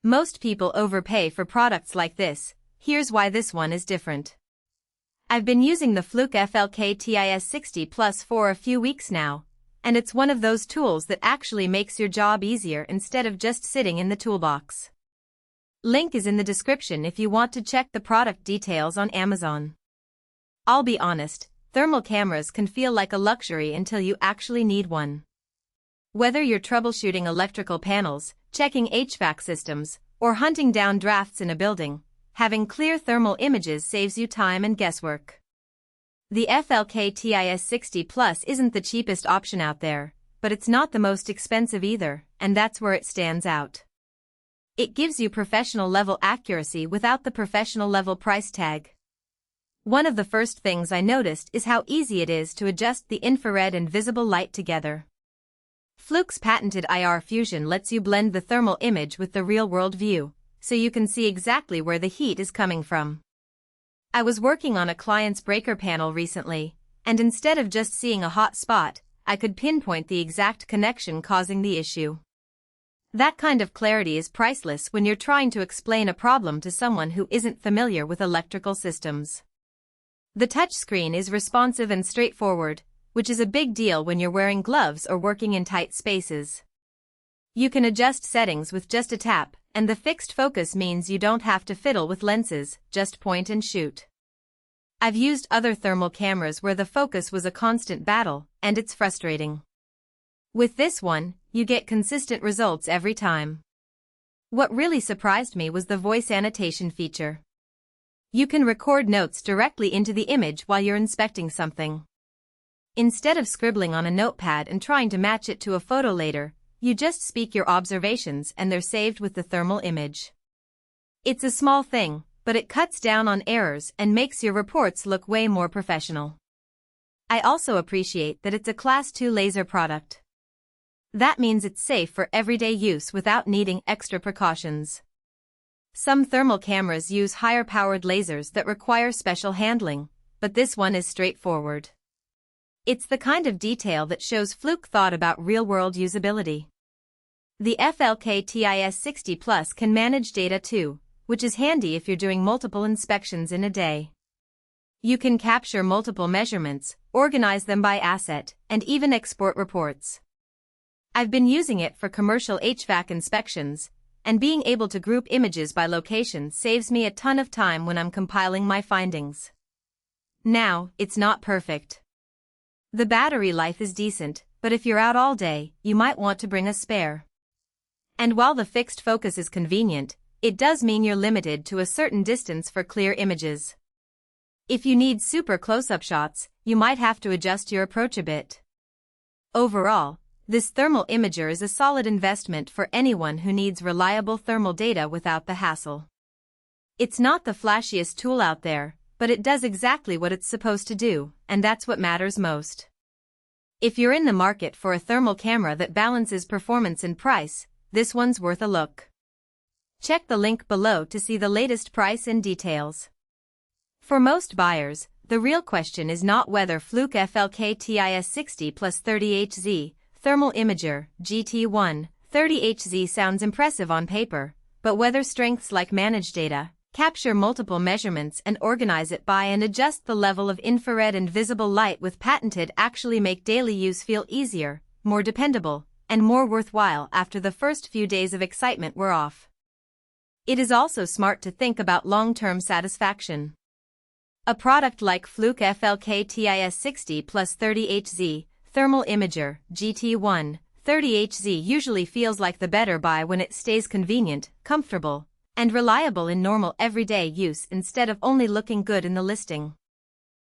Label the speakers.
Speaker 1: Most people overpay for products like this. Here's why this one is different. I've been using the Fluke FLK-TIS60 Plus for a few weeks now, and it's one of those tools that actually makes your job easier instead of just sitting in the toolbox. Link is in the description if you want to check the product details on Amazon. I'll be honest, thermal cameras can feel like a luxury until you actually need one. Whether you're troubleshooting electrical panels, checking HVAC systems, or hunting down drafts in a building, having clear thermal images saves you time and guesswork. The FLK-TIS60 Plus isn't the cheapest option out there, but it's not the most expensive either, and that's where it stands out. It gives you professional-level accuracy without the professional-level price tag. One of the first things I noticed is how easy it is to adjust the infrared and visible light together. Fluke's patented IR fusion lets you blend the thermal image with the real-world view, so you can see exactly where the heat is coming from. I was working on a client's breaker panel recently, and instead of just seeing a hot spot, I could pinpoint the exact connection causing the issue. That kind of clarity is priceless when you're trying to explain a problem to someone who isn't familiar with electrical systems. The touchscreen is responsive and straightforward, which is a big deal when you're wearing gloves or working in tight spaces. You can adjust settings with just a tap, and the fixed focus means you don't have to fiddle with lenses, just point and shoot. I've used other thermal cameras where the focus was a constant battle, and it's frustrating. With this one, you get consistent results every time. What really surprised me was the voice annotation feature. You can record notes directly into the image while you're inspecting something. Instead of scribbling on a notepad and trying to match it to a photo later, you just speak your observations and they're saved with the thermal image. It's a small thing, but it cuts down on errors and makes your reports look way more professional. I also appreciate that it's a Class 2 laser product. That means it's safe for everyday use without needing extra precautions. Some thermal cameras use higher-powered lasers that require special handling, but this one is straightforward. It's the kind of detail that shows Fluke thought about real-world usability. The FLK-TIS60 Plus can manage data too, which is handy if you're doing multiple inspections in a day. You can capture multiple measurements, organize them by asset, and even export reports. I've been using it for commercial HVAC inspections, and being able to group images by location saves me a ton of time when I'm compiling my findings. Now, it's not perfect. The battery life is decent, but if you're out all day, you might want to bring a spare. And while the fixed focus is convenient, it does mean you're limited to a certain distance for clear images. If you need super close-up shots, you might have to adjust your approach a bit. Overall, this thermal imager is a solid investment for anyone who needs reliable thermal data without the hassle. It's not the flashiest tool out there, but it does exactly what it's supposed to do, and that's what matters most. If you're in the market for a thermal camera that balances performance and price, this one's worth a look. Check the link below to see the latest price and details. For most buyers, the real question is not whether Fluke FLK-TIS60 plus 30HZ, Thermal Imager, GT1, 30HZ sounds impressive on paper, but whether strengths like manage data, capture multiple measurements and organize it by and adjust the level of infrared and visible light with patented actually make daily use feel easier, more dependable, and more worthwhile after the first few days of excitement were off. It is also smart to think about long-term satisfaction. A product like Fluke FLK-TIS60 plus 30HZ, Thermal Imager, GT1, 30HZ usually feels like the better buy when it stays convenient, comfortable, and reliable in normal everyday use instead of only looking good in the listing.